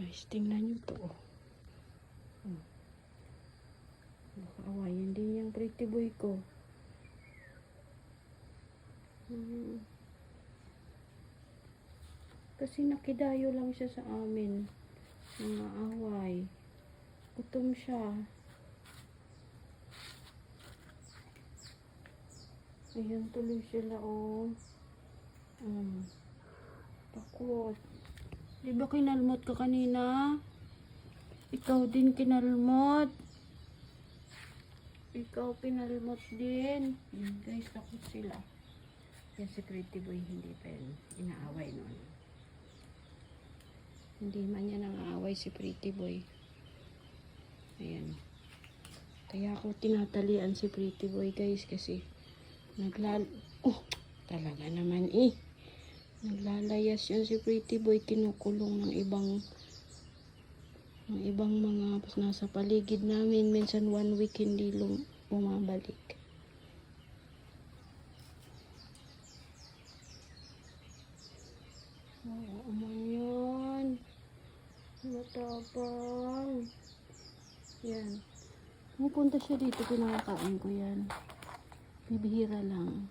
Guys, tingnan nyo to. Baka awayan din yung pretty boy ko. Kasi nakidayo lang siya sa amin. Mga away. Gutom siya. Ayan tuloy sila, oh. Takot. Di ba kinalmot ka kanina? Ikaw din kinalmot. Ikaw pinalmot din. Guys, takot sila. Yan si pretty boy, hindi pa yun inaaway noon. Hindi man yan nangaaway si pretty boy. Ayan. Kaya ako tinatalian si pretty boy, guys, kasi talaga naman eh. Naglalayas yan si pretty boy, kinukulong ng ibang mga nasa paligid namin. Minsan 1 week hindi bumabalik. Oo man yan. Matapang. Yan. Pupunta siya dito, pinakakain ko yan. Bibihira lang.